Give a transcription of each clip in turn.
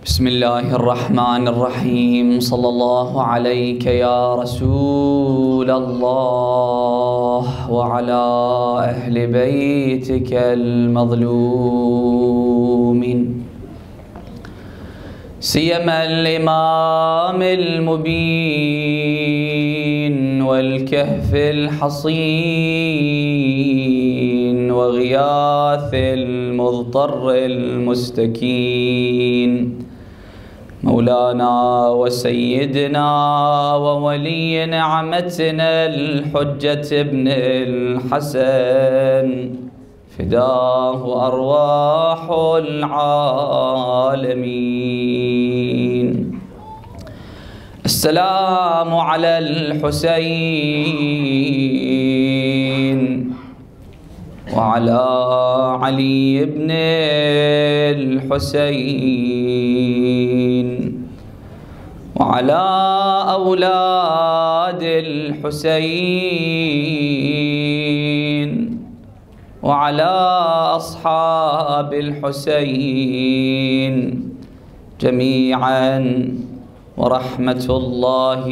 بسم الله الرحمن الرحيم صلى الله عليك يا رسول الله وعلى أهل بيتك المظلومين سيما الإمام المبين والكهف الحصين وغياث المضطر المستكين مولانا وسيدنا وولي نعمتنا الحجة ابن الحسن فداه أرواح العالمين. السلام على الحسين وعلى علي بن الحسين وعلى أولاد الحسين وعلى أصحاب الحسين جميعا ورحمة الله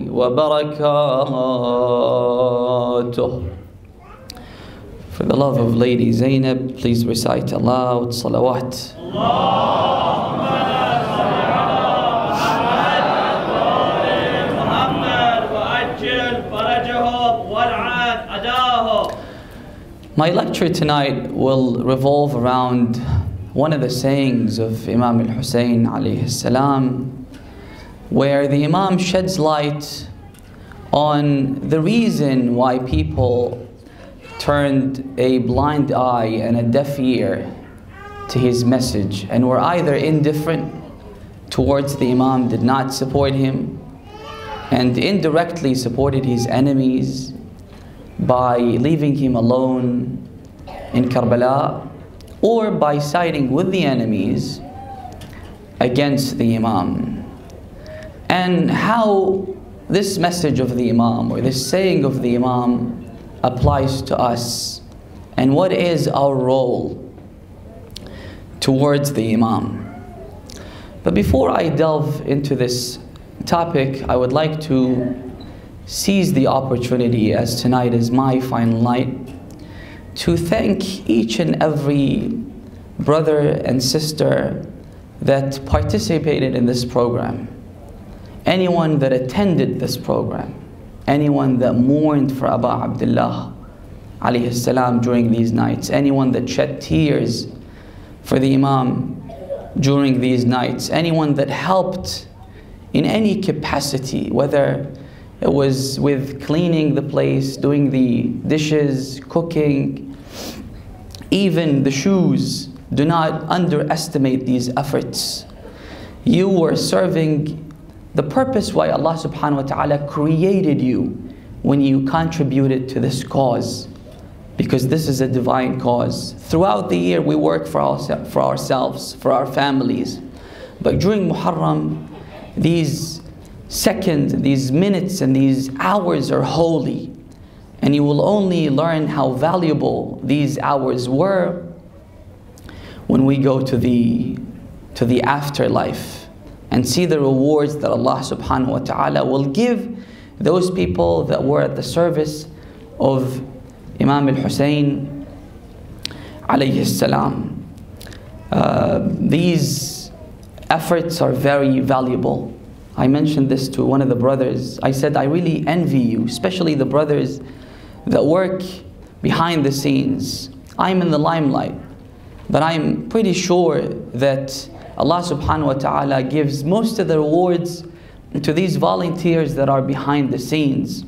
وبركاته. For the love of Lady Zainab, please recite aloud salawat. My lecture tonight will revolve around one of the sayings of Imam al-Hussein alayhi salam, where the Imam sheds light on the reason why people turned a blind eye and a deaf ear to his message and were either indifferent towards the Imam, did not support him, and indirectly supported his enemies by leaving him alone in Karbala, or by siding with the enemies against the Imam. And how this message of the Imam, or this saying of the Imam, applies to us, and what is our role towards the Imam. But before I delve into this topic, I would like to seize the opportunity, as tonight is my final night, to thank each and every brother and sister that participated in this program, anyone that attended this program, anyone that mourned for Abu Abdullah alayhi salam during these nights, anyone that shed tears for the Imam during these nights, anyone that helped in any capacity, whether it was with cleaning the place, doing the dishes, cooking, even the shoes. Do not underestimate these efforts. You were serving the purpose why Allah subhanahu wa ta'ala created you when you contributed to this cause, because this is a divine cause. Throughout the year we work for ourselves, for our families, but during Muharram, these seconds, these minutes and these hours are holy, and you will only learn how valuable these hours were when we go to the afterlife and see the rewards that Allah subhanahu wa ta'ala will give those people that were at the service of Imam al-Hussein alayhi salam. These efforts are very valuable. I mentioned this to one of the brothers. I said, I really envy you, especially the brothers that work behind the scenes. I'm in the limelight, but I'm pretty sure that Allah subhanahu wa ta'ala gives most of the rewards to these volunteers that are behind the scenes.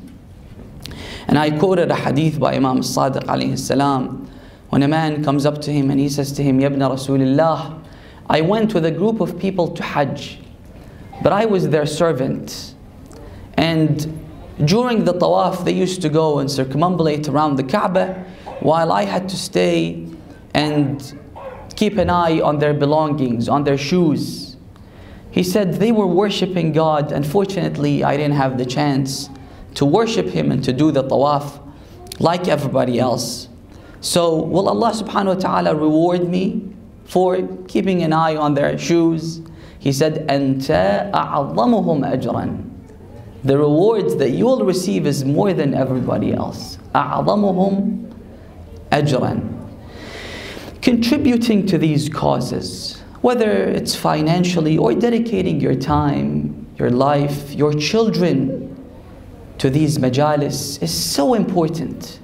And I quoted a hadith by Imam Sadiq alayhi salam, when a man comes up to him and he says to him, Yabna Rasulullah, I went with a group of people to Hajj, but I was their servant. And during the tawaf, they used to go and circumambulate around the Kaaba, while I had to stay and keep an eye on their belongings, on their shoes. He said they were worshipping God. Unfortunately, I didn't have the chance to worship Him and to do the tawaf like everybody else. So will Allah subhanahu wa ta'ala reward me for keeping an eye on their shoes. He said, أَنْتَ أَعْظَمُهُمْ أَجْرًا. The rewards that you will receive is more than everybody else. أَعْظَمُهُمْ أَجْرًا. Contributing to these causes, whether it's financially or dedicating your time, your life, your children to these majalis, is so important.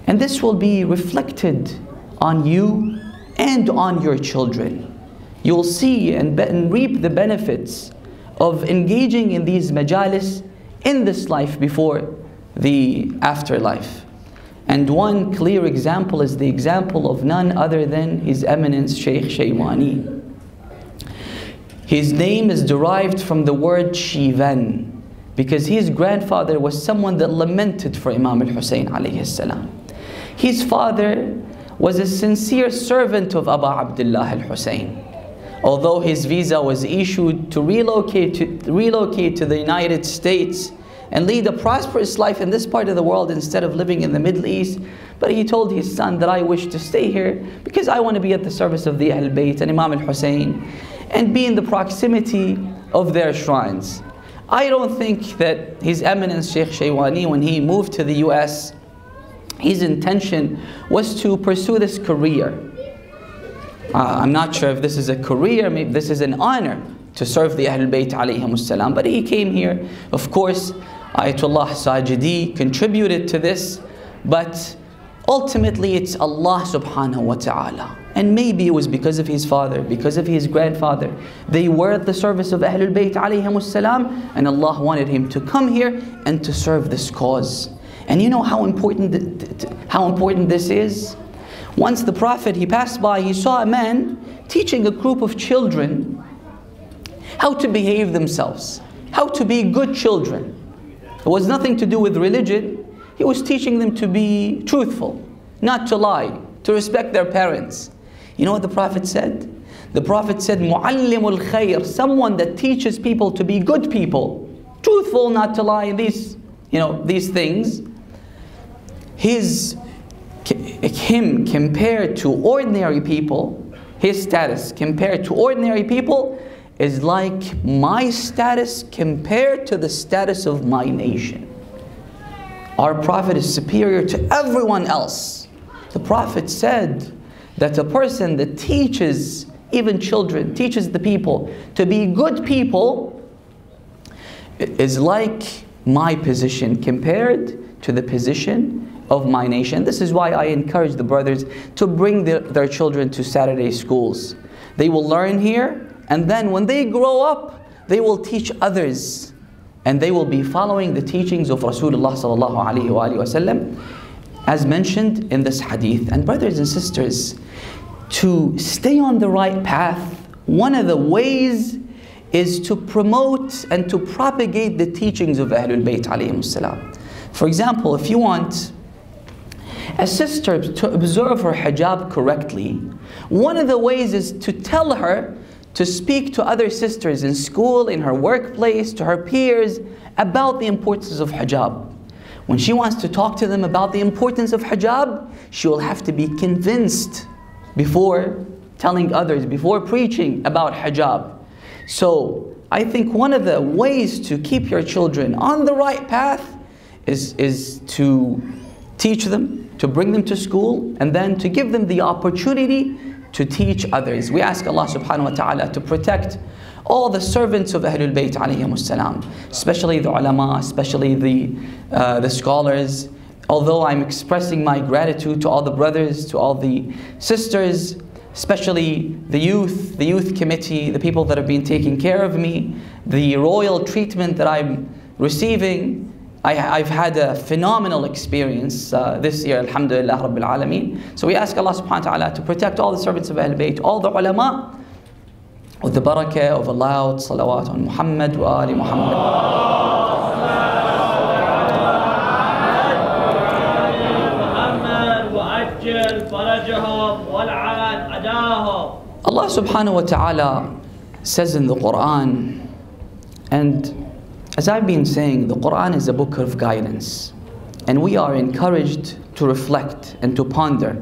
And this will be reflected on you and on your children. You'll see and reap the benefits of engaging in these majalis in this life before the afterlife. And one clear example is the example of none other than His Eminence Shaykh Shaywani. His name is derived from the word Shivan, because his grandfather was someone that lamented for Imam al-Hussein alayhi salam. His father was a sincere servant of Abu Abdullah al-Hussein. Although his visa was issued to relocate to the United States and lead a prosperous life in this part of the world instead of living in the Middle East, but he told his son that I wish to stay here because I want to be at the service of the Ahl Bayt and Imam al-Hussein and be in the proximity of their shrines. I don't think that His Eminence Shaykh Shaywani, when he moved to the US, his intention was to pursue this career. I'm not sure if this is a career, maybe this is an honor to serve the Ahl Bayt alayhimus salam. But he came here. Of course, Ayatollah Sajidi contributed to this, but ultimately it's Allah subhanahu wa ta'ala. And maybe it was because of his father, because of his grandfather. They were at the service of Ahlul Bayt alayhimus salam, and Allah wanted him to come here and to serve this cause. And you know how important this is? Once the Prophet, he passed by, he saw a man teaching a group of children how to behave themselves, how to be good children. It was nothing to do with religion. He was teaching them to be truthful, not to lie, to respect their parents. You know what the Prophet said? The Prophet said, Mu'allimul khayr, someone that teaches people to be good people, truthful, not to lie, these things. Him compared to ordinary people, his status compared to ordinary people is like my status compared to the status of my nation. Our Prophet is superior to everyone else. The Prophet said that a person that teaches even children, teaches the people to be good people, is like my position compared to the position of my nation. This is why I encourage the brothers to bring their children to Saturday schools. They will learn here, and then when they grow up, they will teach others. And they will be following the teachings of Rasulullah sallallahu alaihi wasallam, as mentioned in this hadith. And brothers and sisters, to stay on the right path, one of the ways is to promote and to propagate the teachings of Ahlul Bayt alayhimus salam. For example, if you want a sister to observe her hijab correctly, one of the ways is to tell her to speak to other sisters in school, in her workplace, to her peers, about the importance of hijab. When she wants to talk to them about the importance of hijab, she will have to be convinced before telling others, before preaching about hijab. So I think one of the ways to keep your children on the right path is to teach them, to bring them to school, and then to give them the opportunity to teach others. We ask Allah subhanahu wa ta'ala to protect all the servants of Ahlul Bayt alayhimus salam, especially the ulama, especially the scholars. Although I'm expressing my gratitude to all the brothers, to all the sisters, especially the youth committee, the people that have been taking care of me, the royal treatment that I'm receiving. I've had a phenomenal experience this year, alhamdulillah rabbil alameen. So we ask Allah subhanahu wa ta'ala to protect all the servants of Ahl Bayt, all the ulama, with the barakah of a loud salawat on Muhammad wa ali Muhammad. Allah subhanahu wa ta'ala says in the Quran, and as I've been saying, the Quran is a book of guidance, and we are encouraged to reflect and to ponder.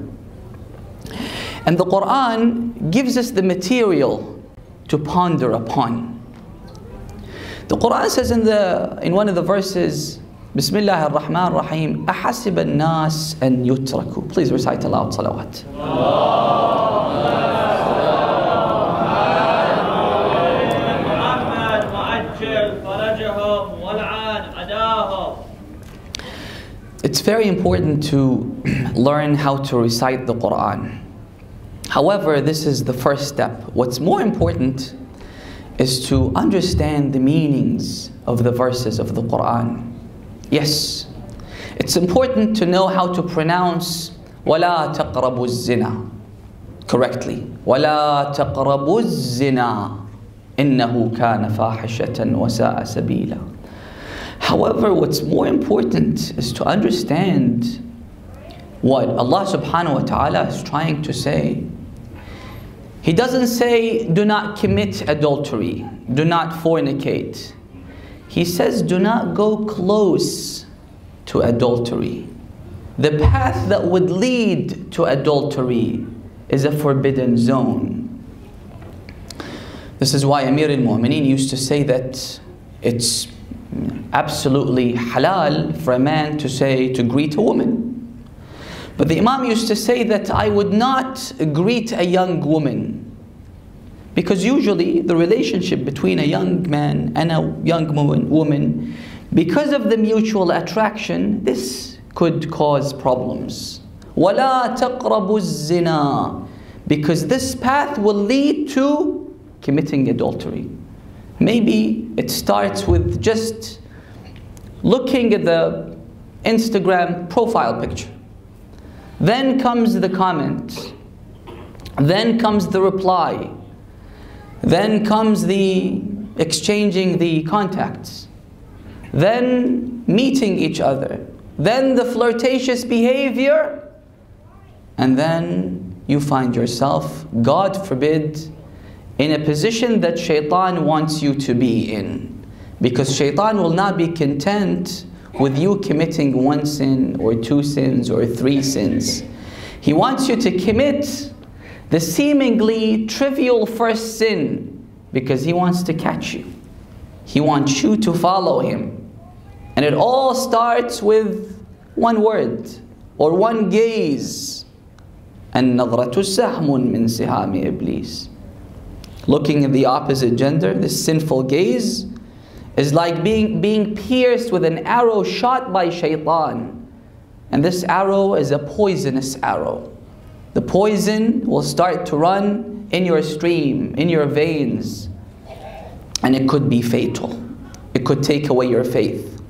And the Quran gives us the material to ponder upon. The Quran says in one of the verses, Bismillah ar-Rahman ar-Rahim, أَحَسِبَ النَّاسِ أَن يُتْرَكُوا. Please recite aloud salawat. It's very important to learn how to recite the Quran. However, this is the first step. What's more important is to understand the meanings of the verses of the Quran. Yes, it's important to know how to pronounce وَلَا تَقْرَبُوا الزِّنَا correctly. وَلَا تَقْرَبُوا الزِّنَا إِنَّهُ كَانَ فَاحِشَةً وَسَاءَ سَبِيلًا. However, what's more important is to understand what Allah subhanahu wa ta'ala is trying to say. He doesn't say, do not commit adultery, do not fornicate. He says, do not go close to adultery. The path that would lead to adultery is a forbidden zone. This is why Amir al-Mu'mineen used to say that it's absolutely halal for a man to greet a woman. But the Imam used to say that I would not greet a young woman, because usually the relationship between a young man and a young woman, because of the mutual attraction, this could cause problems. وَلَا تَقْرَبُوا الزِّنَا, because this path will lead to committing adultery. Maybe it starts with just looking at the Instagram profile picture. Then comes the comment. Then comes the reply. Then comes the exchanging the contacts. Then meeting each other. Then the flirtatious behavior. And then you find yourself, God forbid, in a position that shaitan wants you to be in. Because shaitan will not be content with you committing one sin or two sins or three sins. He wants you to commit the seemingly trivial first sin because he wants to catch you. He wants you to follow him. And it all starts with one word or one gaze. النظرة سهم من سهام إبليس. Looking at the opposite gender, this sinful gaze is like being pierced with an arrow shot by shaitan. And this arrow is a poisonous arrow. The poison will start to run in your stream, in your veins. And it could be fatal. It could take away your faith.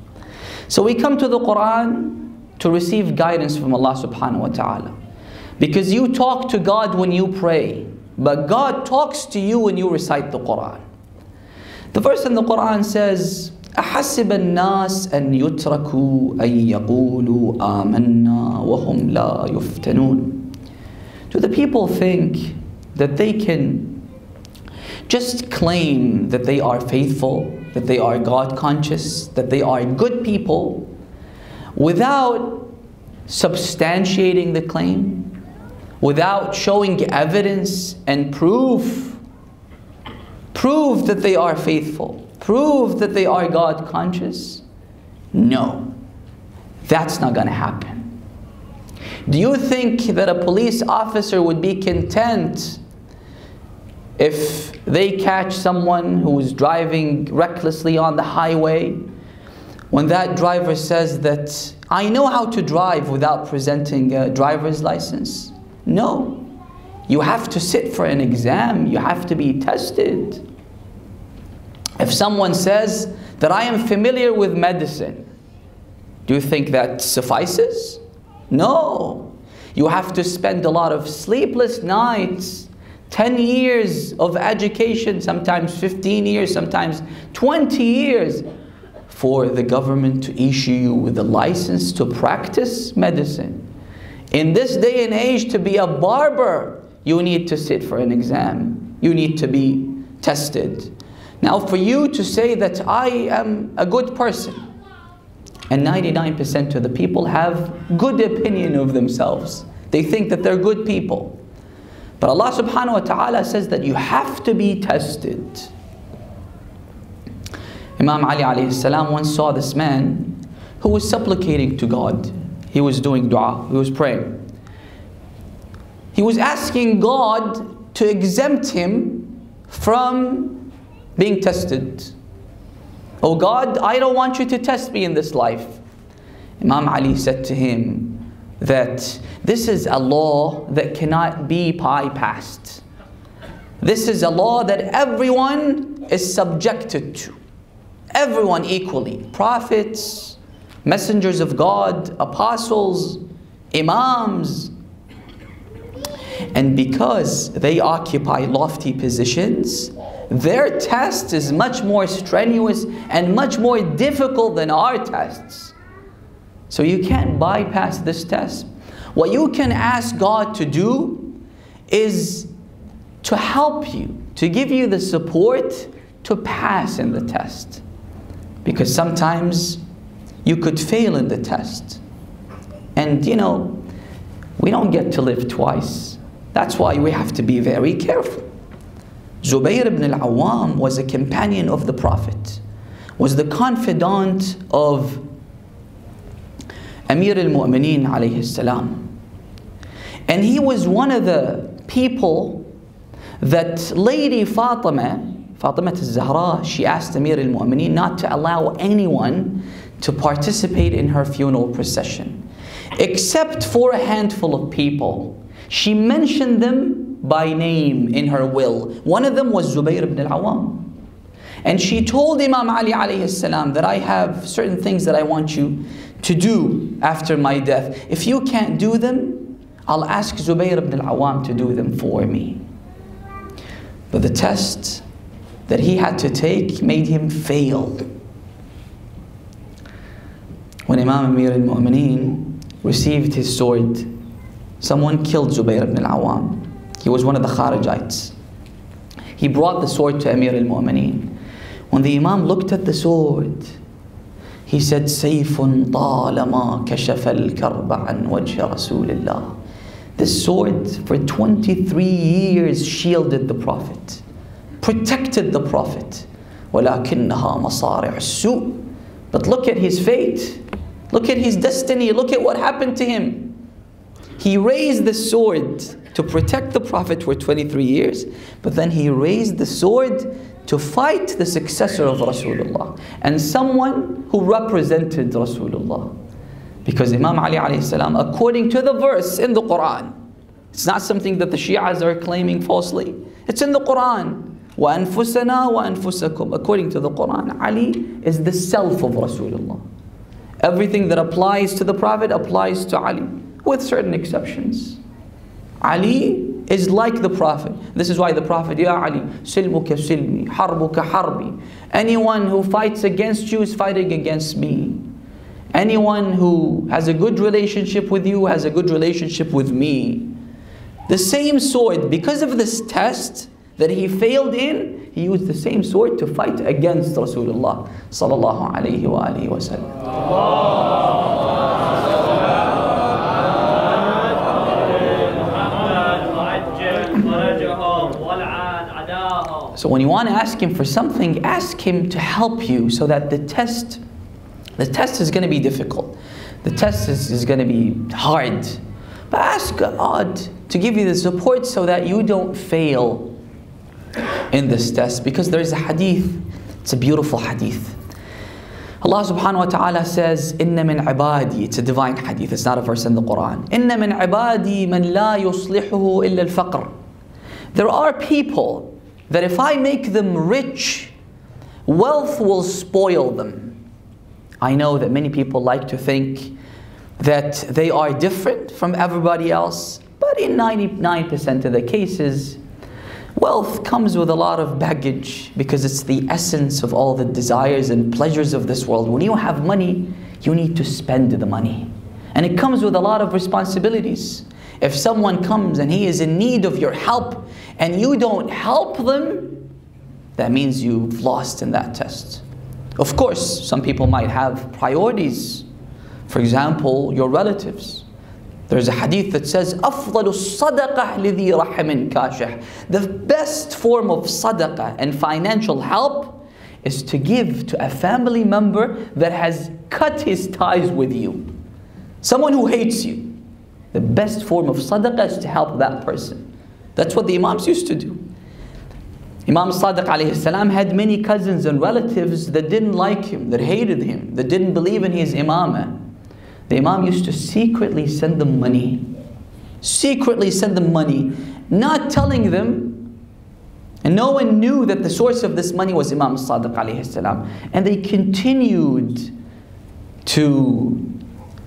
So we come to the Quran to receive guidance from Allah subhanahu wa ta'ala. Because you talk to God when you pray. But God talks to you when you recite the Quran. The verse in the Quran says, أَحَسِبَ النَّاسِ أَن يُتْرَكُوا أَن يَقُولُوا آمَنَّا وَهُمْ لَا يُفْتَنُونَ. Do the people think that they can just claim that they are faithful, that they are God conscious, that they are good people, without substantiating the claim, without showing evidence and proof that they are faithful, prove that they are God conscious? No, that's not going to happen. Do you think that a police officer would be content if they catch someone who is driving recklessly on the highway, when that driver says that, I know how to drive without presenting a driver's license? No. You have to sit for an exam. You have to be tested. If someone says that I am familiar with medicine, do you think that suffices? No. You have to spend a lot of sleepless nights, 10 years of education, sometimes 15 years, sometimes 20 years, for the government to issue you with a license to practice medicine. In this day and age, to be a barber, you need to sit for an exam. You need to be tested. Now, for you to say that I am a good person, and 99% of the people have good opinion of themselves. They think that they're good people. But Allah subhanahu wa ta'ala says that you have to be tested. Imam Ali alayhi salam once saw this man who was supplicating to God. He was doing dua, he was praying. He was asking God to exempt him from being tested. Oh God, I don't want you to test me in this life. Imam Ali said to him that this is a law that cannot be bypassed. This is a law that everyone is subjected to. Everyone equally. Prophets, messengers of God, apostles, imams. And because they occupy lofty positions, their test is much more strenuous and much more difficult than our tests. So you can't bypass this test. What you can ask God to do is to help you, to give you the support to pass in the test. Because sometimes you could fail in the test. And you know, we don't get to live twice. That's why we have to be very careful. Zubayr ibn al-Awwam was a companion of the Prophet, was the confidant of Amir al-Mu'mineen alayhi salam. And he was one of the people that Lady Fatima al-Zahra, she asked Amir al-Mu'mineen not to allow anyone to participate in her funeral procession, except for a handful of people. She mentioned them by name in her will. One of them was Zubayr ibn al-Awwam. And she told Imam Ali alayhi salam that I have certain things that I want you to do after my death. If you can't do them, I'll ask Zubayr ibn al-Awwam to do them for me. But the test that he had to take made him fail. When Imam Amir al-Mu'mineen received his sword, someone killed Zubayr ibn al-Awwam. He was one of the Kharijites. He brought the sword to Amir al-Mu'mineen. When the Imam looked at the sword, he said, "Sayfun طالما كشف الكرب عن وجه رسول الله." This sword for 23 years shielded the Prophet, protected the Prophet. وَلَكِنَّهَا مَصَارِعُ السُّوءِ. But look at his fate. Look at his destiny. Look at what happened to him. He raised the sword to protect the Prophet for 23 years, but then he raised the sword to fight the successor of Rasulullah and someone who represented Rasulullah. Because Imam Ali alayhi salam, according to the verse in the Quran, it's not something that the Shias are claiming falsely. It's in the Quran. وَأَنفُسَنَا وَأَنفُسَكُمْ. According to the Quran, Ali is the self of Rasulullah. Everything that applies to the Prophet applies to Ali, with certain exceptions. Ali is like the Prophet. This is why the Prophet, Ya Ali, silmuka silmi, harbuka harbi. Anyone who fights against you is fighting against me. Anyone who has a good relationship with you has a good relationship with me. The same sword, because of this test that he failed in, he used the same sword to fight against Rasulullah sallallahu alayhi wa alihi wa sallam. So when you want to ask him for something, ask him to help you so that the test is going to be difficult. The test is going to be hard. But ask God to give you the support so that you don't fail in this test. Because there is a hadith, it's a beautiful hadith. Allah subhanahu wa ta'ala says, "Inna min ibadi." It's a divine hadith, it's not a verse in the Quran. "Inna min ibadi man la yuslihuhu illa al-faqr." There are people that if I make them rich, wealth will spoil them. I know that many people like to think that they are different from everybody else, but in 99% of the cases, wealth comes with a lot of baggage because it's the essence of all the desires and pleasures of this world. When you have money, you need to spend the money. And it comes with a lot of responsibilities. If someone comes and he is in need of your help and you don't help them, that means you've lost in that test. Of course, some people might have priorities. For example, your relatives. There's a hadith that says, أفضل الصدقة لذي رحم كاشح. The best form of sadaqah and financial help is to give to a family member that has cut his ties with you. Someone who hates you. The best form of sadaqah is to help that person. That's what the Imams used to do. Imam Sadiq alayhi salam had many cousins and relatives that didn't like him, that hated him, that didn't believe in his imamah. The Imam used to secretly send them money. Secretly send them money, not telling them, and no one knew that the source of this money was Imam Sadiq alayhi salam. And they continued to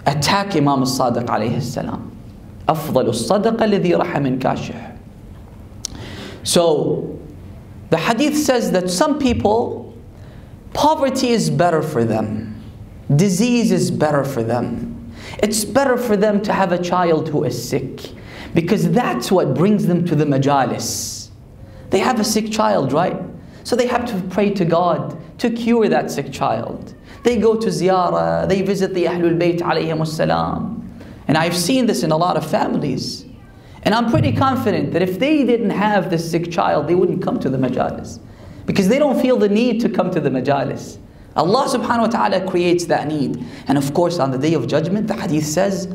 attack Imam Sadiq alayhi salam. أفضل الصدقة الذي رحم كاشح. So the hadith says that some people, poverty is better for them. Disease is better for them. It's better for them to have a child who is sick, because that's what brings them to the majalis. They have a sick child, right? So they have to pray to God to cure that sick child. They go to ziyarah, they visit the Ahlul Bayt alayhimus salam. And I've seen this in a lot of families. And I'm pretty confident that if they didn't have this sick child, they wouldn't come to the majalis, because they don't feel the need to come to the majalis. Allah subhanahu wa ta'ala creates that need. And of course, on the Day of Judgment, the hadith says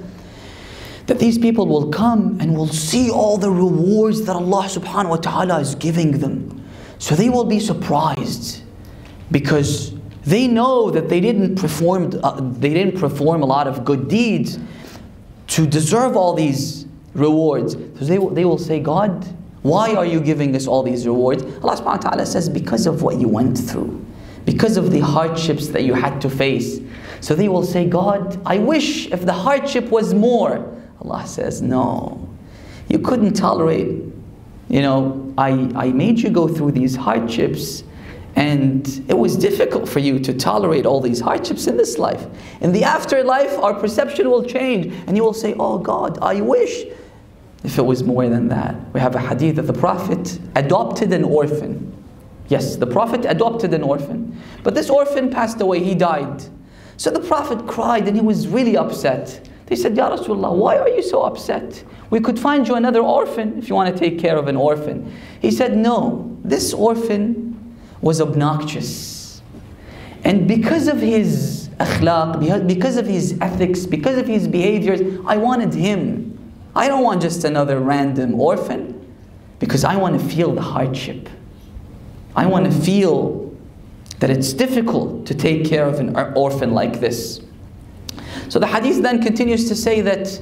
that these people will come and will see all the rewards that Allah subhanahu wa ta'ala is giving them. So they will be surprised, because they know that they didn't perform a lot of good deeds to deserve all these rewards. So they will say, God, why are you giving us all these rewards? Allah subhanahu wa ta'ala says, because of what you went through, because of the hardships that you had to face. So they will say, God, I wish if the hardship was more. Allah says, no, you couldn't tolerate. You know, I made you go through these hardships, and it was difficult for you to tolerate all these hardships in this life. In the afterlife, our perception will change, and you will say, oh God, I wish if it was more than that. We have a hadith that the Prophet adopted an orphan. Yes, the Prophet adopted an orphan. But this orphan passed away, he died. So the Prophet cried and he was really upset. They said, Ya Rasulullah, why are you so upset? We could find you another orphan if you want to take care of an orphan. He said, no, this orphan was obnoxious. And because of his akhlaq, because of his ethics, because of his behaviors, I wanted him. I don't want just another random orphan, because I want to feel the hardship. I want to feel that it's difficult to take care of an orphan like this. So the hadith then continues to say that,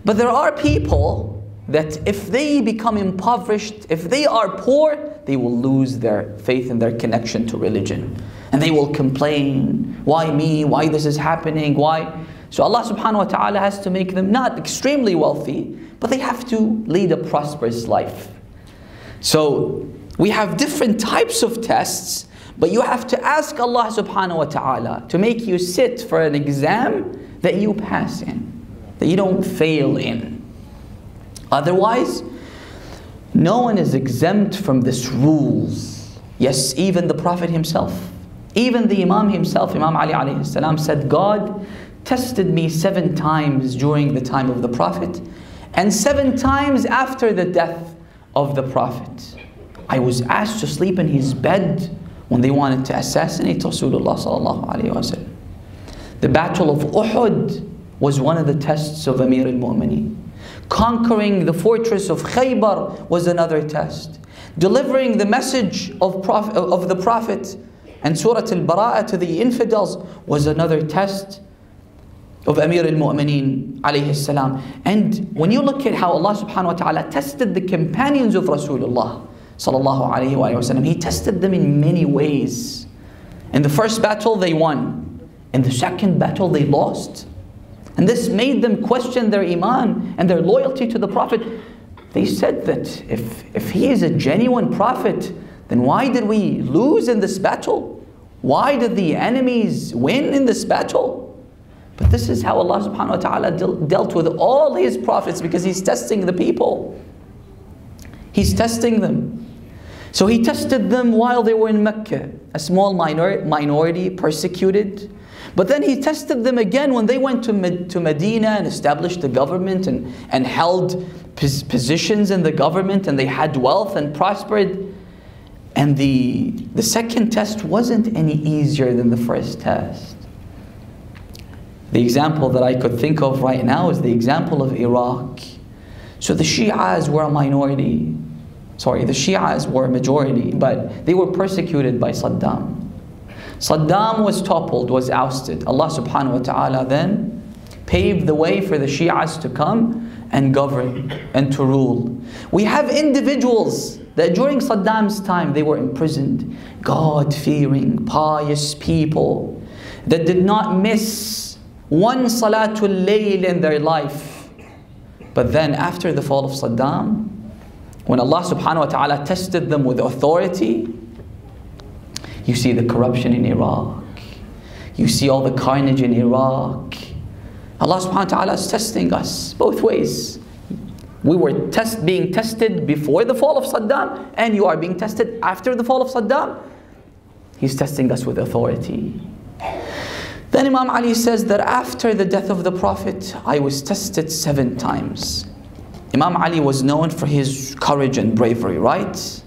but there are people that if they become impoverished, if they are poor, they will lose their faith and their connection to religion. And they will complain, why me? Why this is happening? Why? So Allah subhanahu wa ta'ala has to make them not extremely wealthy, but they have to lead a prosperous life. So we have different types of tests, but you have to ask Allah subhanahu wa ta'ala to make you sit for an exam that you pass in, that you don't fail in. Otherwise, no one is exempt from this rules. Yes, even the Prophet himself, even the Imam himself, Imam Ali alayhi salam said, God tested me 7 times during the time of the Prophet, and 7 times after the death of the Prophet. I was asked to sleep in his bed when they wanted to assassinate Rasulullah sallallahu alayhi wa sallam. The battle of Uhud was one of the tests of Amir al-Mu'mineen. Conquering the fortress of Khaybar was another test. Delivering the message of the Prophet and Surah Al-Bara'ah to the infidels was another test of Amir al-Mu'mineen alayhi salam. And when you look at how Allah subhanahu wa ta'ala tested the companions of Rasulullah sallallahu alayhi wa sallam, He tested them in many ways. In the first battle they won. In the second battle they lost. And this made them question their iman and their loyalty to the Prophet. They said that if he is a genuine Prophet, then why did we lose in this battle? Why did the enemies win in this battle? But this is how Allah subhanahu wa ta'ala dealt with all His prophets, because He's testing the people. He's testing them. So he tested them while they were in Mecca, a small minority persecuted. But then he tested them again when they went to Medina and established the government and held positions in the government, and they had wealth and prospered. And the second test wasn't any easier than the first test. The example that I could think of right now is the example of Iraq. So the Shi'as were a minority. Sorry, the Shi'as were a majority, but they were persecuted by Saddam. Saddam was toppled, was ousted. Allah subhanahu wa ta'ala then paved the way for the Shi'as to come and govern and to rule. We have individuals that during Saddam's time they were imprisoned, God-fearing, pious people that did not miss one Salatul Layl in their life. But then after the fall of Saddam, when Allah subhanahu wa ta'ala tested them with authority, you see the corruption in Iraq. You see all the carnage in Iraq. Allah subhanahu wa ta'ala is testing us both ways. We were being tested before the fall of Saddam, and you are being tested after the fall of Saddam. He's testing us with authority. Then Imam Ali says that after the death of the Prophet, I was tested 7 times. Imam Ali was known for his courage and bravery, right?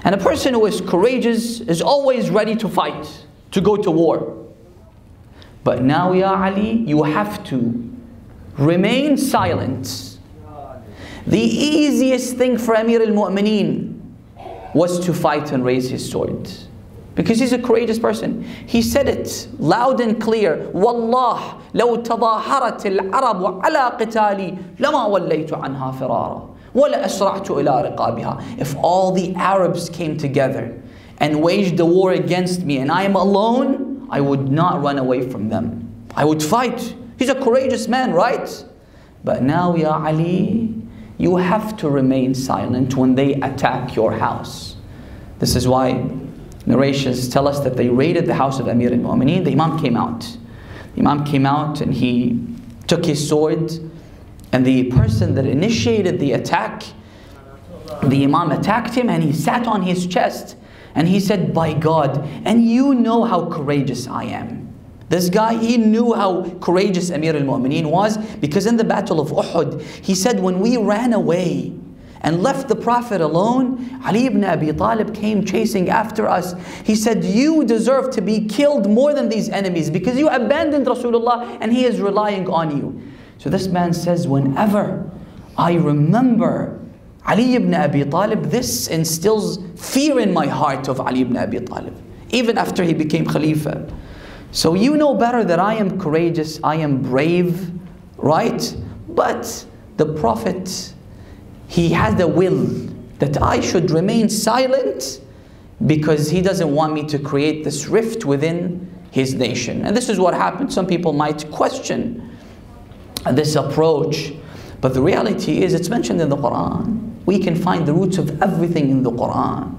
And a person who is courageous is always ready to fight, to go to war. But now, Ya Ali, you have to remain silent. The easiest thing for Amir al-Mu'mineen was to fight and raise his sword. Because he's a courageous person. He said it loud and clear. Wallah, لو تظاهرت العرب على قتالي لما وليت عنها فرارا ولا أسرعت إلى رقابها. If all the Arabs came together and waged a war against me and I am alone, I would not run away from them. I would fight. He's a courageous man, right? But now, Ya Ali, you have to remain silent when they attack your house. This is why narrations tell us that they raided the house of Amir al-Mu'mineen. The Imam came out. The Imam came out and he took his sword, and the person that initiated the attack, the Imam attacked him and he sat on his chest and he said, by God, and you know how courageous I am. This guy, he knew how courageous Amir al-Mu'mineen was, because in the battle of Uhud, he said, when we ran away and left the Prophet alone, Ali ibn Abi Talib came chasing after us. He said, you deserve to be killed more than these enemies because you abandoned Rasulullah and he is relying on you. So this man says, whenever I remember Ali ibn Abi Talib, this instills fear in my heart of Ali ibn Abi Talib, even after he became Khalifa. So you know better that I am courageous, I am brave, right? But the Prophet, he has the will that I should remain silent because he doesn't want me to create this rift within his nation. And this is what happened. Some people might question this approach, but the reality is it's mentioned in the Quran. We can find the roots of everything in the Quran.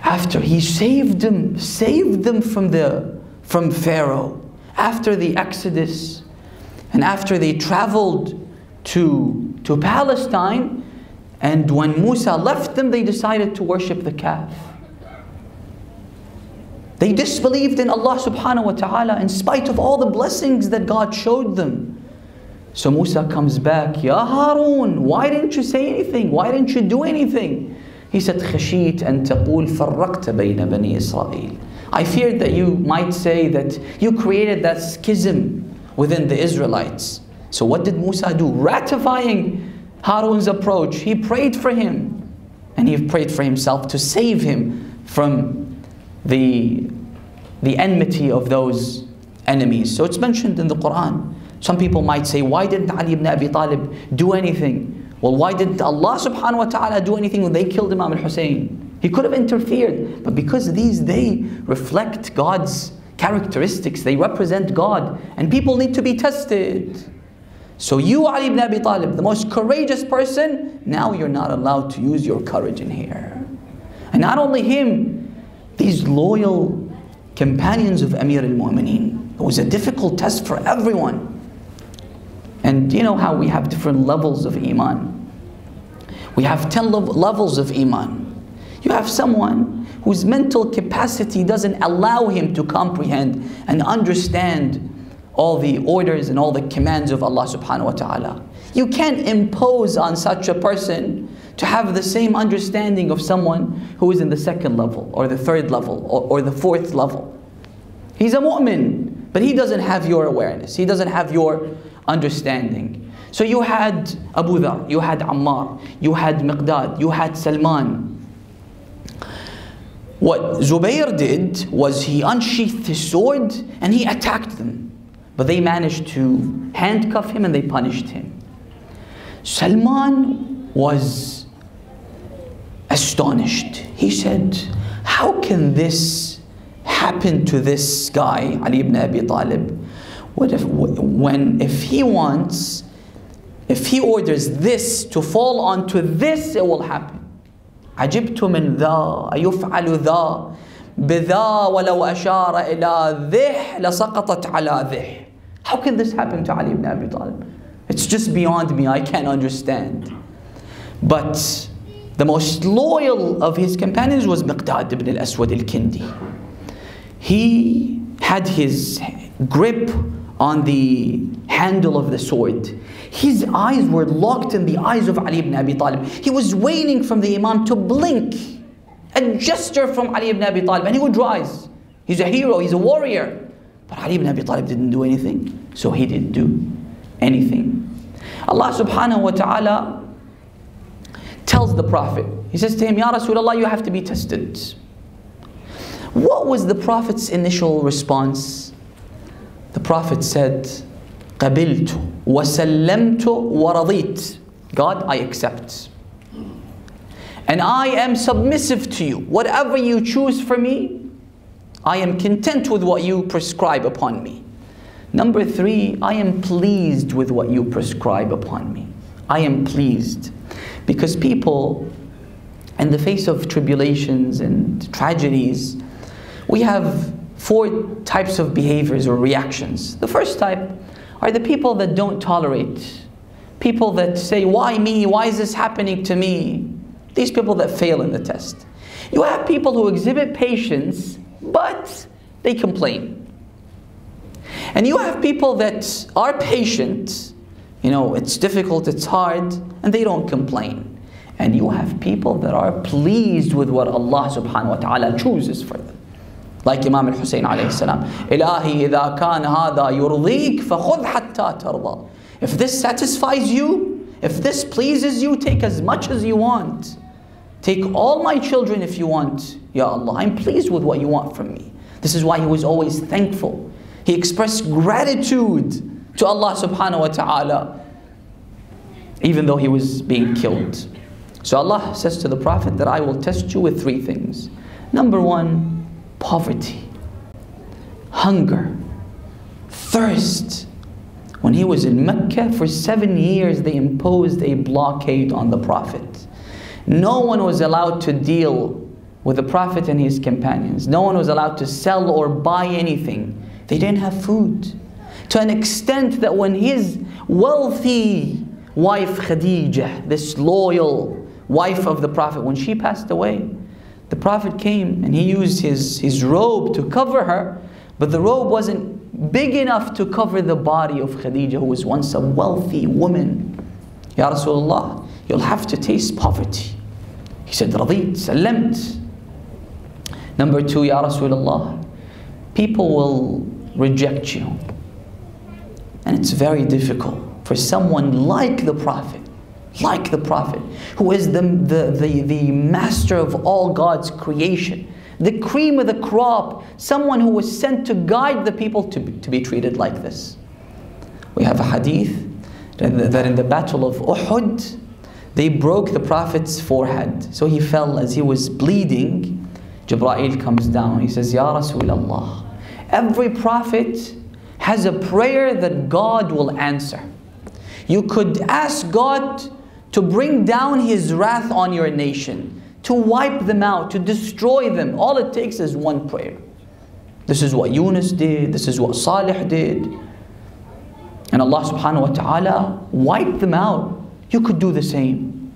After he saved them from Pharaoh, after the Exodus, and after they traveled to Palestine, and when Musa left them, they decided to worship the calf. They disbelieved in Allah subhanahu wa ta'ala in spite of all the blessings that God showed them. So Musa comes back, Ya Harun, why didn't you say anything? Why didn't you do anything? He said, خشيت أن تقول فرقت بين بني إسرائيل. I feared that you might say that you created that schism within the Israelites. So what did Musa do? Ratifying Harun's approach, he prayed for him. And he prayed for himself to save him from the enmity of those enemies. So it's mentioned in the Quran. Some people might say, why didn't Ali ibn Abi Talib do anything? Well, why didn't Allah subhanahu wa ta'ala do anything when they killed Imam al-Hussein? He could have interfered, but because they reflect God's characteristics, they represent God, and people need to be tested. So you, Ali ibn Abi Talib, the most courageous person, now you're not allowed to use your courage in here. And not only him, these loyal companions of Amir al-Mu'mineen. It was a difficult test for everyone. And you know how we have different levels of Iman. We have 10 levels of Iman. You have someone whose mental capacity doesn't allow him to comprehend and understand all the orders and all the commands of Allah subhanahu wa ta'ala. You can't impose on such a person to have the same understanding of someone who is in the second level or the third level or the fourth level. He's a mu'min, but he doesn't have your awareness. He doesn't have your understanding. So you had Abu Dhar, you had Ammar, you had Miqdad, you had Salman. What Zubayr did was he unsheathed his sword and he attacked them. But they managed to handcuff him and they punished him. Salman was astonished. He said, how can this happen to this guy, Ali ibn Abi Talib? If he orders this to fall onto this, it will happen. عجبت من ذا أيفعل ذا بذا ولو أشار إلى ذه لسقطت على ذه. How can this happen to Ali ibn Abi Talib? It's just beyond me, I can't understand. But the most loyal of his companions was Miqdad ibn al-Aswad al-Kindi. He had his grip on the handle of the sword. His eyes were locked in the eyes of Ali ibn Abi Talib. He was waiting from the Imam to blink. A gesture from Ali ibn Abi Talib and he would rise. He's a hero, he's a warrior. But Ali ibn Abi Talib didn't do anything. So he didn't do anything. Allah subhanahu wa ta'ala tells the Prophet, he says to him, Ya Rasulullah, you have to be tested. What was the Prophet's initial response? The Prophet said, قَبِلْتُ وَسَلَّمْتُ وَرَضِيتُ. God, I accept. And I am submissive to you. Whatever you choose for me, I am content with what you prescribe upon me. Number 3, I am pleased with what you prescribe upon me. I am pleased. Because people, in the face of tribulations and tragedies, we have 4 types of behaviors or reactions. The first type are the people that don't tolerate. People that say, why me? Why is this happening to me? These people that fail in the test. You have people who exhibit patience, but they complain. And you have people that are patient, you know, it's difficult, it's hard, and they don't complain. And you have people that are pleased with what Allah subhanahu wa ta'ala chooses for them. Like Imam al-Hussein alayhi salam, Ilahi idha kan hadha yurdik fakhudh hatta tarda. If this satisfies you, if this pleases you, take as much as you want. Take all my children if you want. Ya Allah, I'm pleased with what you want from me. This is why he was always thankful. He expressed gratitude to Allah subhanahu wa ta'ala, even though he was being killed. So Allah says to the Prophet that I will test you with 3 things. Number 1, poverty, hunger, thirst. When he was in Mecca for 7 years, they imposed a blockade on the Prophet. No one was allowed to deal with the Prophet and his companions. No one was allowed to sell or buy anything. They didn't have food. To an extent that when his wealthy wife Khadijah, this loyal wife of the Prophet, when she passed away, the Prophet came and he used his robe to cover her, but the robe wasn't big enough to cover the body of Khadijah, who was once a wealthy woman. Ya Rasulullah, you'll have to taste poverty. He said, Radit, Sallamt. Number 2, Ya Rasulullah, people will reject you. And it's very difficult for someone like the Prophet, who is the master of all God's creation, the cream of the crop, someone who was sent to guide the people to be treated like this. We have a hadith that in the battle of Uhud, they broke the Prophet's forehead. So he fell as he was bleeding. Jibreel comes down. He says, Ya Rasulullah, every Prophet has a prayer that God will answer. You could ask God to bring down His wrath on your nation, to wipe them out, to destroy them. All it takes is one prayer. This is what Yunus did. This is what Salih did. And Allah subhanahu wa ta'ala wiped them out. You could do the same.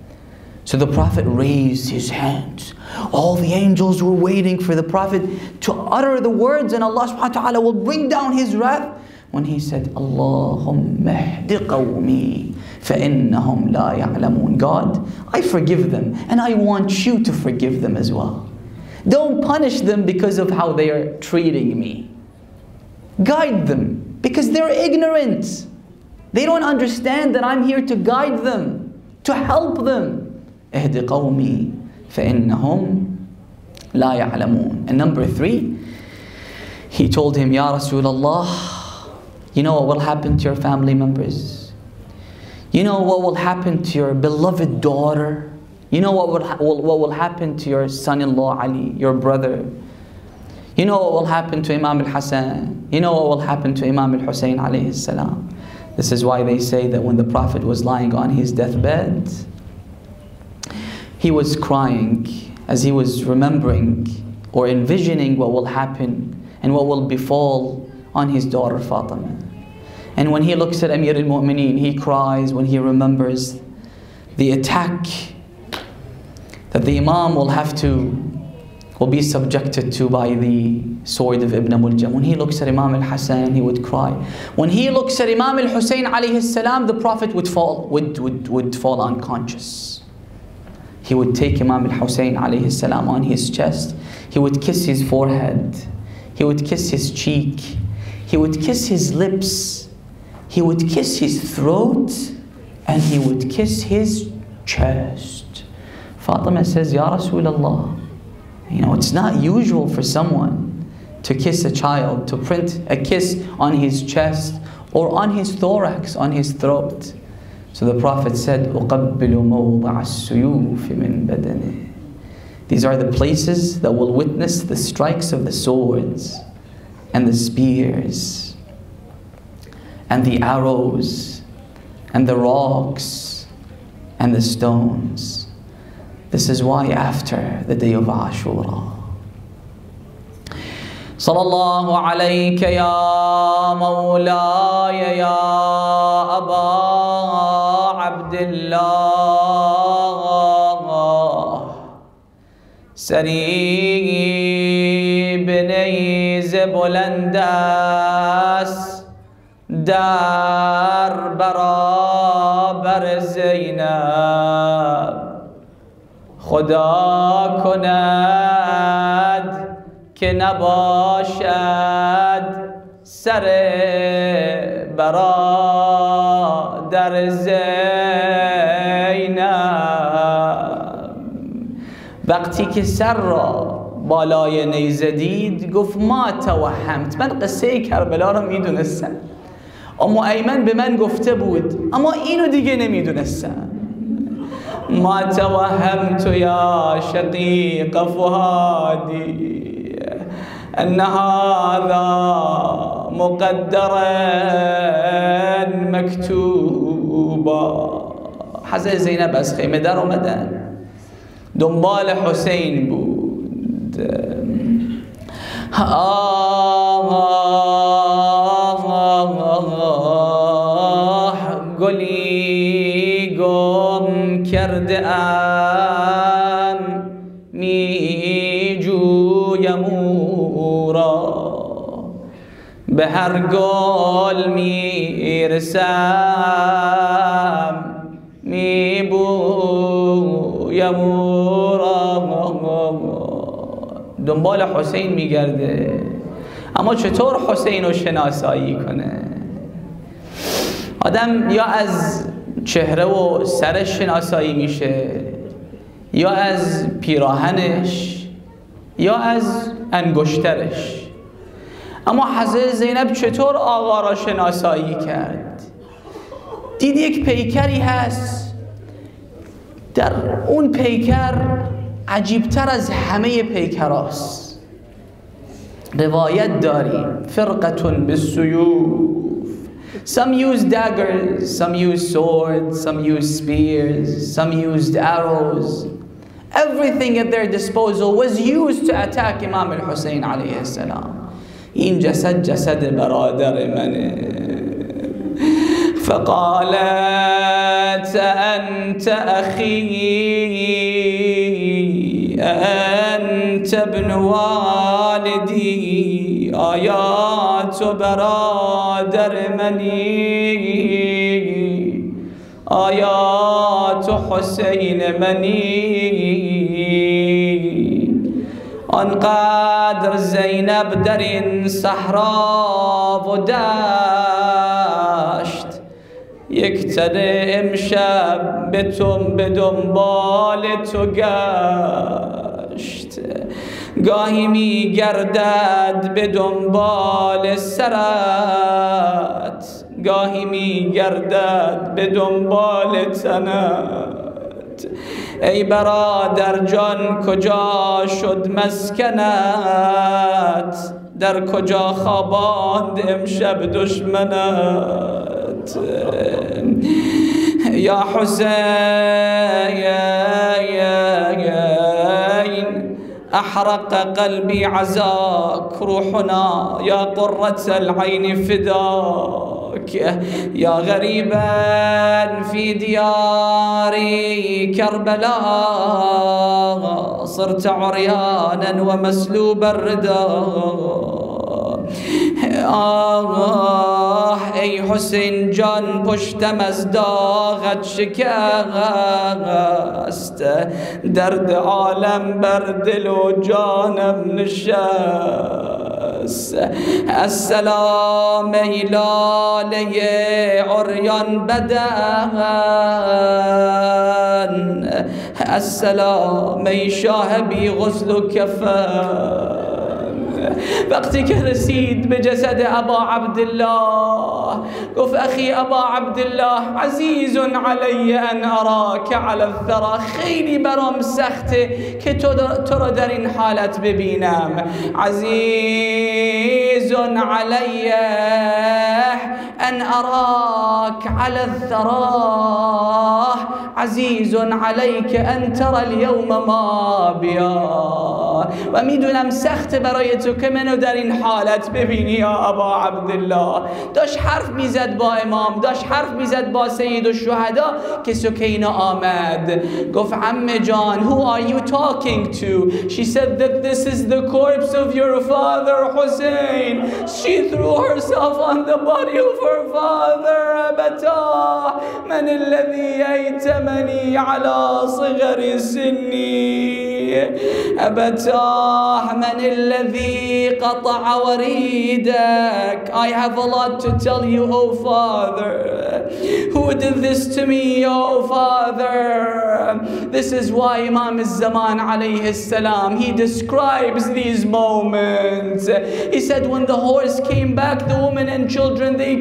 So the Prophet raised his hands. All the angels were waiting for the Prophet to utter the words, and Allah subhanahu wa ta'ala will bring down his wrath. When he said, Allahumma ihdi qawmi فَإِنَّهُمْ لَا يَعْلَمُونَ. God, I forgive them, and I want you to forgive them as well. Don't punish them because of how they are treating me. Guide them, because they're ignorant. They don't understand that I'm here to guide them, to help them. اهد قومي فإنهم لا يعلمون. And number 3, he told him, Ya Rasulullah, you know what will happen to your family members? You know what will happen to your beloved daughter? You know what will happen to your son-in-law Ali, your brother? You know what will happen to Imam al-Hassan? You know what will happen to Imam al-Hussein alayhi salam? This is why they say that when the Prophet was lying on his deathbed, he was crying as he was remembering or envisioning what will happen and what will befall on his daughter Fatima. And when he looks at Amir al-Mu'mineen, he cries when he remembers the attack that the Imam will be subjected to by the sword of Ibn Muljam. When he looks at Imam al-Hassan, he would cry. When he looks at Imam al-Hussein alayhi salam, the Prophet would fall unconscious. He would take Imam al-Hussein alayhi salam on his chest. He would kiss his forehead. He would kiss his cheek. He would kiss his lips. He would kiss his throat. And he would kiss his chest. Fatima says, Ya Rasulullah, you know, it's not usual for someone to kiss a child, to print a kiss on his chest or on his thorax, on his throat. So the Prophet said, أُقَبِّلُ مَوْضَعَ السُّيُوفِ مِنْ بَدَنِهِ. These are the places that will witness the strikes of the swords and the spears and the arrows and the rocks and the stones. This is why after the day of Ashura, Sallallahu alayka ya mawlaya ya Aba Abdullah, Sari bnei Bulandas, Dar barabar Zainab. خدا کند که نباشد سر برادر زینب. وقتی که سر را بالای نیزه دید گفت ما توهمت. من قصه کربلا را میدونستم، اما ایمن به من گفته بود، اما اینو دیگه نمیدونستم. ما توهمت يا شقيق فؤادي أن هذا مقدرا مكتوبا. حضرت زینب از خیمه در اومدن، دنبال حسین بود. گلی گم کرده ام می جویم او را، به هر گل می رسم می بویم او را. دنبال حسین می گرده، اما چطور حسین رو شناسایی کنه؟ آدم یا از چهره و سرش شناسایی میشه، یا از پیراهنش، یا از انگشترش. اما حضرت زینب چطور آقا را شناسایی کرد؟ دید یک پیکری هست، در اون پیکر عجیبتر از همه پیکراست. روایت داریم فرقتون بالسیوف. Some used daggers, some used swords, some used spears, some used arrows. Everything at their disposal was used to attack Imam al-Hussein alayhi salam. این جسد برادر منه. فقالت أنت أخي أنت ابن والدي آيات برادر منی آیات حسین منی. آنقدر زینب در این صحرا و دشت یک تنه امشب به دنبال تو گشت. گاهی می گردد به دنبال سرت گاهی می گردد به دنبال تنت. ای برادر جان کجا شد مسکنت در کجا خواباند امشب دشمنت. یا حسین احرق قلبي عزاك روحنا يا قرة العين فداك يا غريبا في ديار كربلاء صرت عريانا ومسلوب الرداء. ای حسین جان پشتم از داغت شکست درد عالم بر دل و جانم نشست. السلام ای لاله عریان بدن السلام ای شاه بی غسل و کفن. وقتی که رسید به جسد ابا عبدالله گفت اخی ابا عبدالله عزیز علی ان اراک علی الثرى خیلی برام سخته که تو را در این حالت ببینم. عزیز علی ان اراک علی الثرى عزیز علیک ان ترى اليوم ما بیا. و میدونم سخت برای تو که منو در این حالت ببینی یا ابا عبدالله. داشت حرف میزد با امام داشت حرف میزد با سید الشهدا که سکینه آمد. گفت عمه جان who are you talking to? She said that this is the corpse of your father Hussein. She threw herself on the body of her father. أبتاه من الذي أيتمني على صغر سني أبتاه من الذي قطع وريدك. I have a lot to tell you, oh father. Who did this to me, oh father? This is why Imam al-Zaman alayhi salam, he describes these moments. He said when the horse came back, the women and children, they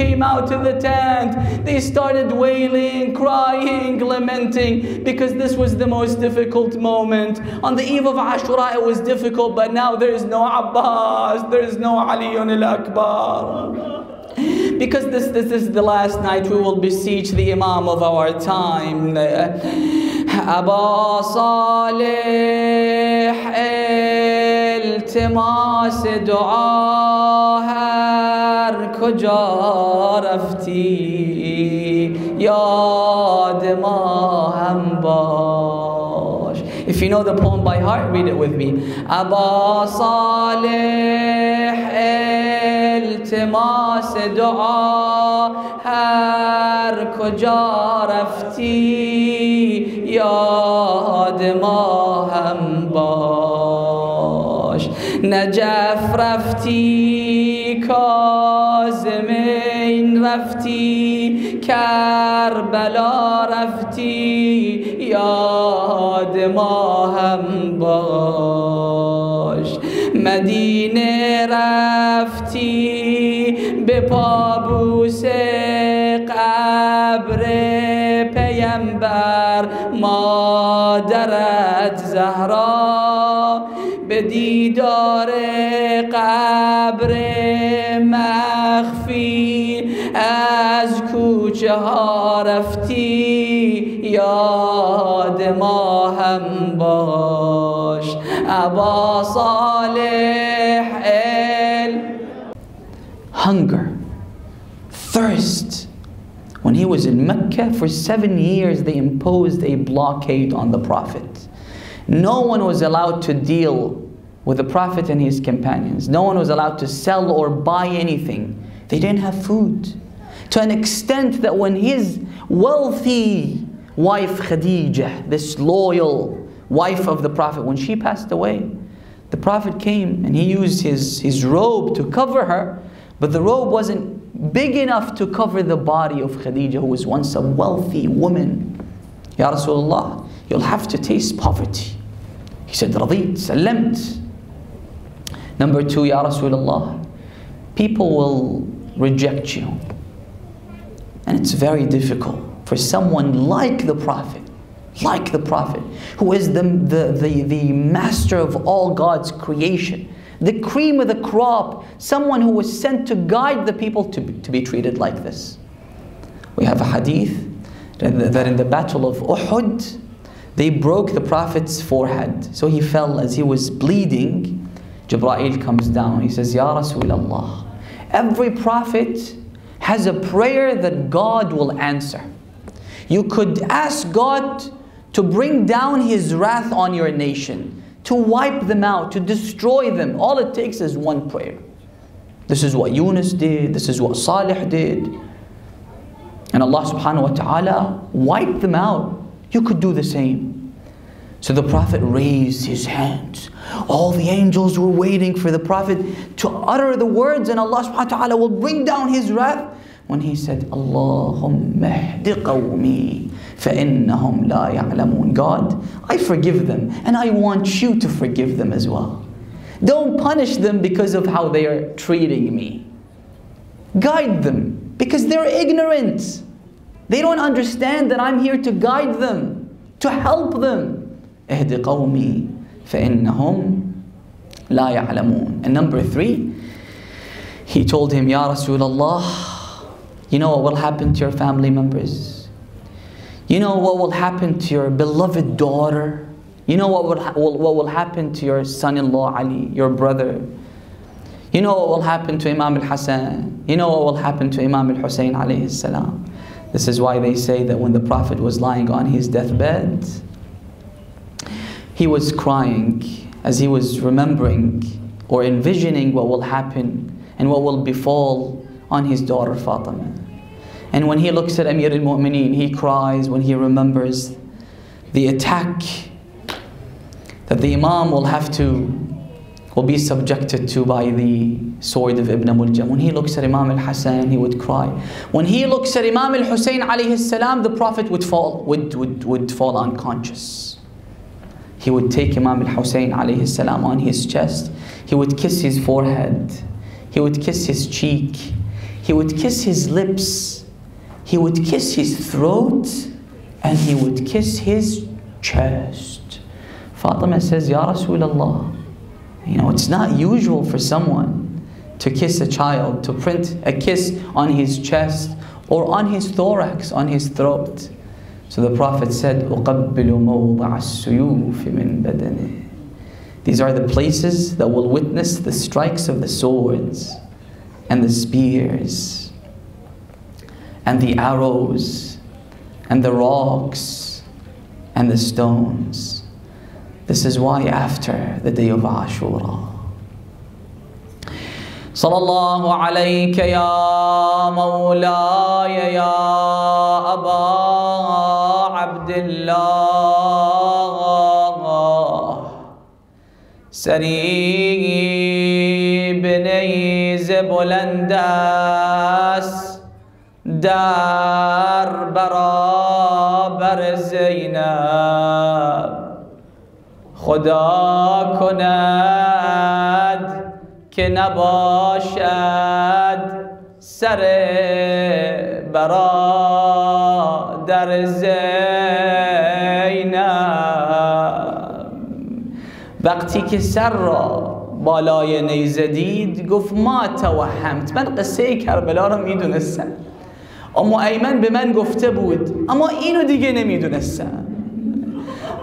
came out to the tent. They started wailing, crying, lamenting, because this was the most difficult moment. On the eve of Ashura it was difficult, but now there is no Abbas, there is no Ali al-Akbar. Because this is the last night we will beseech the Imam of our time. Aba Salih التماس دعا هر کجا رفتی یاد ما هم باش. If you know the poem by heart, read it with me. Aba Salih التماس دعا هر کجا رفتی یاد ما هم باش. نجف رفتی کاظمین رفتی کربلا رفتی یاد ما هم باش. مدینه رفتی به پابوس قبر پیمبر مادرت زهرا به دیدار قبر مخفی از کوچه ها رفتی یاد ما هم باش. ابا صالح hunger, thirst When he was in Mecca, for 7 years they imposed a blockade on the Prophet. No one was allowed to deal with the Prophet and his companions. No one was allowed to sell or buy anything. They didn't have food. To an extent that when his wealthy wife Khadijah, this loyal wife of the Prophet, when she passed away, the Prophet came and he used his robe to cover her, but the robe wasn't big enough to cover the body of Khadijah, who was once a wealthy woman. Ya Rasulullah, you'll have to taste poverty. He said, Radit, Salamt. Number 2, Ya Rasulullah, people will reject you. And it's very difficult for someone like the Prophet, who is the master of all God's creation, the cream of the crop, someone who was sent to guide the people to be treated like this. We have a hadith that in the battle of Uhud, they broke the Prophet's forehead. So he fell as he was bleeding. Jibreel comes down. He says, Ya Rasulullah, every Prophet has a prayer that God will answer. You could ask God to bring down His wrath on your nation, to wipe them out, to destroy them. All it takes is one prayer. This is what Yunus did. This is what Salih did. And Allah subhanahu wa ta'ala wiped them out. You could do the same. So the Prophet raised his hands. All the angels were waiting for the Prophet to utter the words, and Allah subhanahu wa ta'ala will bring down His wrath. When he said, Allahumma ihdi qawmi فَإِنَّهُمْ لَا يَعْلَمُونَ. God, I forgive them, and I want you to forgive them as well. Don't punish them because of how they are treating me. Guide them, because they're ignorant. They don't understand that I'm here to guide them, to help them. اهد قومي فإنهم لا يعلمون. And number 3, he told him, Ya Rasulullah, you know what will happen to your family members? You know what will happen to your beloved daughter? You know what will happen to your son-in-law Ali, your brother? You know what will happen to Imam al-Hassan? You know what will happen to Imam al-Hussein alayhi salam? This is why they say that when the Prophet was lying on his deathbed, he was crying as he was remembering or envisioning what will happen and what will befall on his daughter Fatima. And when he looks at Amir al-Mu'mineen, he cries when he remembers the attack that the Imam will be subjected to by the sword of Ibn Muljam. When he looks at Imam al-Hassan, he would cry. When he looks at Imam al-Hussein alayhi salam, the Prophet would fall unconscious. He would take Imam al-Hussein alayhi salam on his chest. He would kiss his forehead. He would kiss his cheek. He would kiss his lips. He would kiss his throat. And he would kiss his chest. Fatima says, Ya Rasulullah, you know, it's not usual for someone to kiss a child, to print a kiss on his chest or on his thorax, on his throat. So the Prophet said, أُقَبِّلُ مَوْضَعَ السُّيُوفِ مِنْ بَدَنِهِ. These are the places that will witness the strikes of the swords and the spears and the arrows and the rocks and the stones. This is why after the day of Ashura, Sallallahu alayka ya mawlaya ya Aba Abdullah, Sari bnei Bulandas, Dar barabar Zainab, خدا کند که نباشد سر برادر زینب. وقتی که سر را بالای نیزه دید گفت ما توهمت، من قصه کربلا را میدونستم، اما ایمن به من گفته بود اما اینو دیگه نمیدونستم.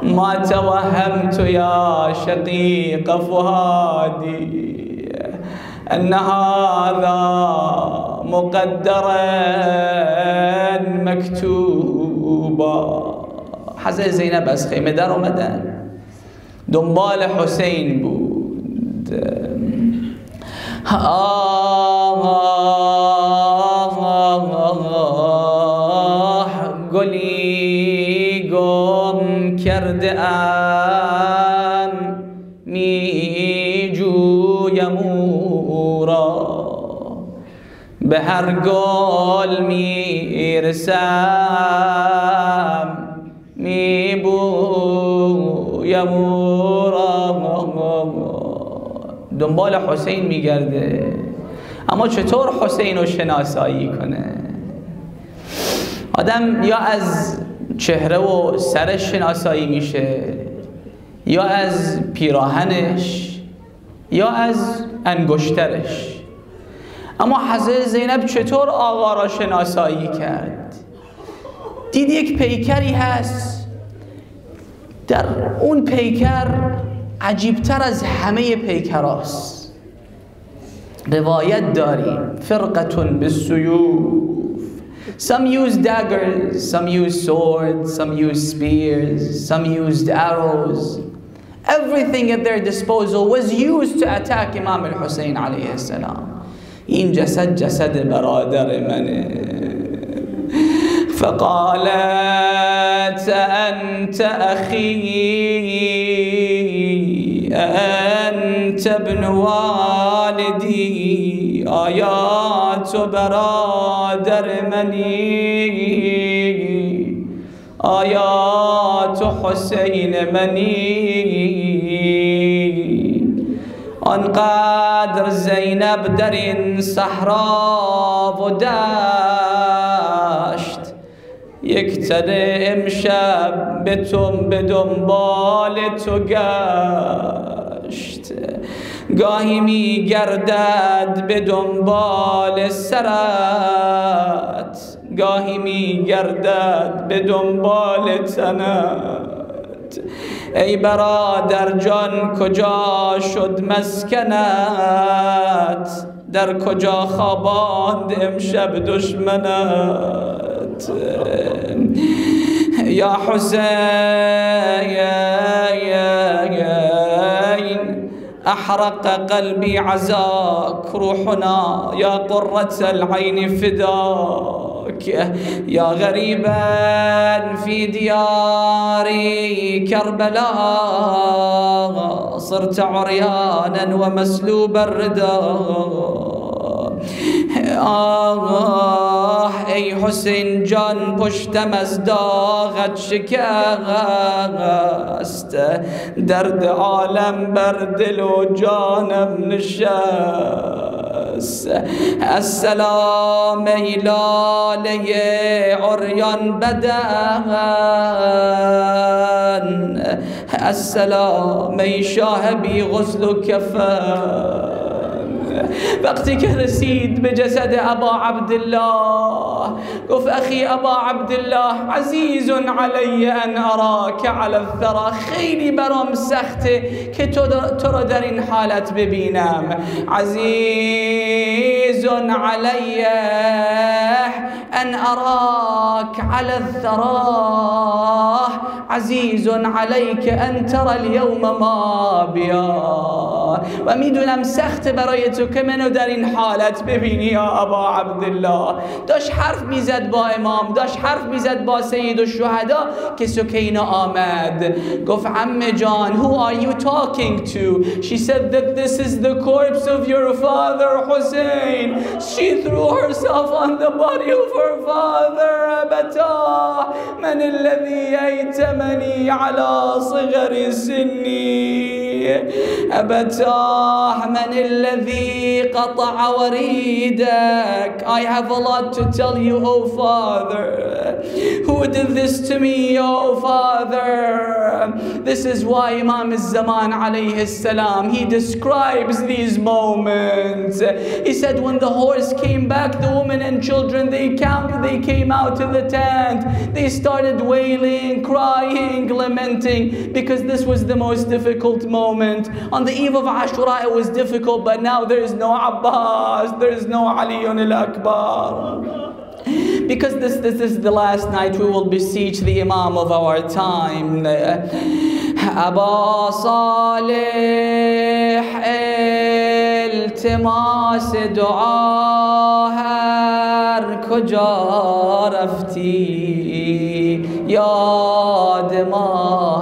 ما توهمت يا شقيق فؤادي أن هذا مقدرا مكتوبا. حضرت زینب از خیمه در اومدن، دنبال حسین بود. گلی گم کرده ام می جویم او را، به هر گل می رسم می بویم او را. دنبال حسین می گرده، اما چطور حسین رو شناسایی کنه؟ آدم یا از چهره و سرش شناسایی میشه، یا از پیراهنش، یا از انگشترش. اما حضرت زینب چطور آقا را شناسایی کرد؟ دید یک پیکری هست، در اون پیکر عجیبتر از همه پیکراست. روایت داریم فرقتون بالسیوف. Some used daggers, some used swords, some used spears, some used arrows. Everything at their disposal was used to attack Imam al-Hussein alayhi salam. این جسد برادر منه. فقالت أنت أخي أنت ابن والدي. آیات برادر منی، آیات حسین منی. آنقدر زینب در این صحرا و دشت، یک تنه امشب به دنبال تو گشت. گاهی می گردد به دنبال سرت، گاهی می گردد به دنبال تنت. ای برادر جان کجا شد مسکنت؟ در کجا خواباند امشب دشمنت؟ یا حسین احرق قلبی عزاک روحنا، یا قرة العین فداک. یا غریبا فی دیار کربلا، صرت عریانا و مسلوب الرداء. ای حسین جان پشتم از داغت شکست، درد عالم بر دل و جانم نشست. السلام ای لاله عریان بدن، السلام ای شاه بی غسل و کفن. وقتی که رسید به جسد ابا عبدالله گفت اخی ابا عبدالله عزیز علی ان اراک علی الثرى. خیلی برام سخته که تو را در این حالت ببینم. عزیز علی ان اراک علی الثرى، عزیز علیک ان ترى اليوم ما بیا. و میدونم سخت برای تو که منو در این حالت ببینی یا ابا عبدالله. داشت حرف میزد با امام، داشت حرف میزد با سید الشهدا که سکینه آمد. گفت عمه جان who are you talking to? She said that this is the corpse of your father Hussein. She threw herself on the body of her father. أبتاه من الذي أيتمني على صغر سني، أبتاه من الذي قطع وريدك. I have a lot to tell you, oh father. Who did this to me, oh Father? This is why Imam al-Zaman alayhi salam, he describes these moments. He said when the horse came back, the women and children, they came out to the tent. They started wailing, crying, lamenting, because this was the most difficult moment. On the eve of Ashura it was difficult, but now there is no Abbas, there is no Aliyun al-Akbar. Because this is the last night we will beseech the Imam of our time. Aba Salih iltimas dua har kuja rafti yad ma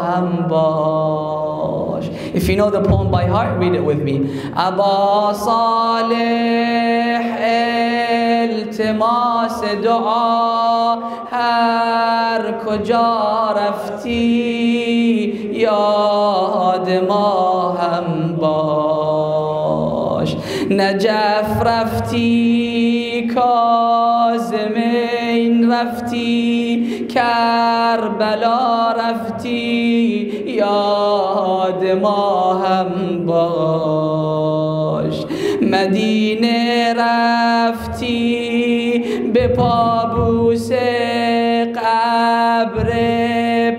ham bash. If you know the poem by heart, read it with me. Aba Salih التماس دعا هر کجا رفتی یاد ما هم باش. نجف رفتی کاظمین رفتی کربلا رفتی یاد ما هم باش. مدینه رفتی به پابوس قبر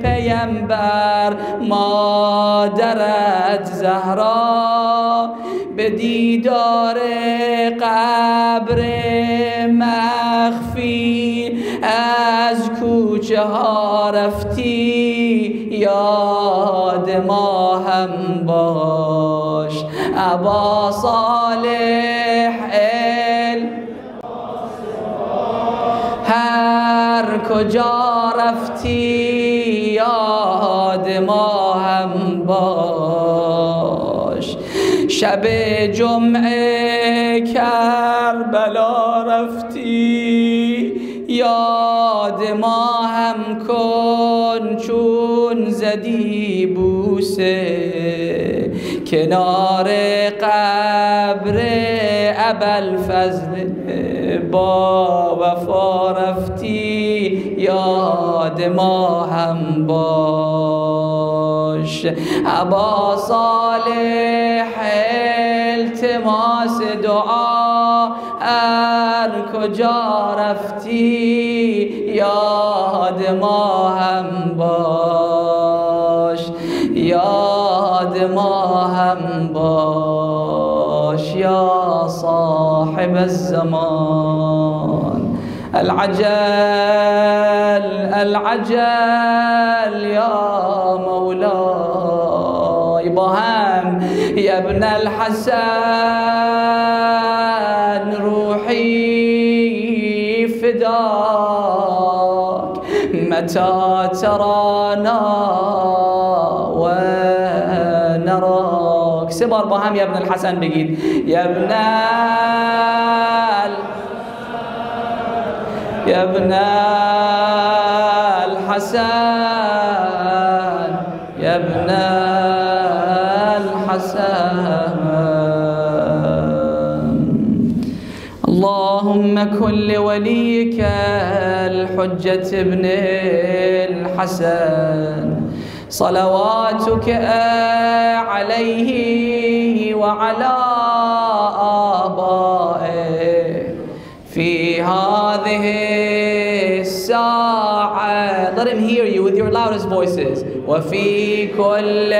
پیمبر مادرت زهرا. به دیدار قبر مخفی از کوچه ها رفتی یاد ما هم باش. ابا صالح هر کجا رفتی یاد ما هم باش. شب جمعه کربلا رفتی یاد ما هم کن چون زدی بوسه کنار قبر ابوالفضل با وفا رفتی یاد ما هم باش. ابا صالح التماس دعا هر کجا رفتی یاد ما هم باش. یاد ما هم باش یا صاحب الزمان. العجل العجل يا مولاي. با هم يا ابن الحسن روحي فداك متى ترانا ونراك. سه بار با هم يا ابن الحسن بگید. يا ابن يا ابن الحسن يا ابن الحسن. اللهم كن لوليك الحجة ابن الحسن صلواتك عليه وعلى آبائه في هذه الساعة. Let him hear you with your loudest voices. وفي كل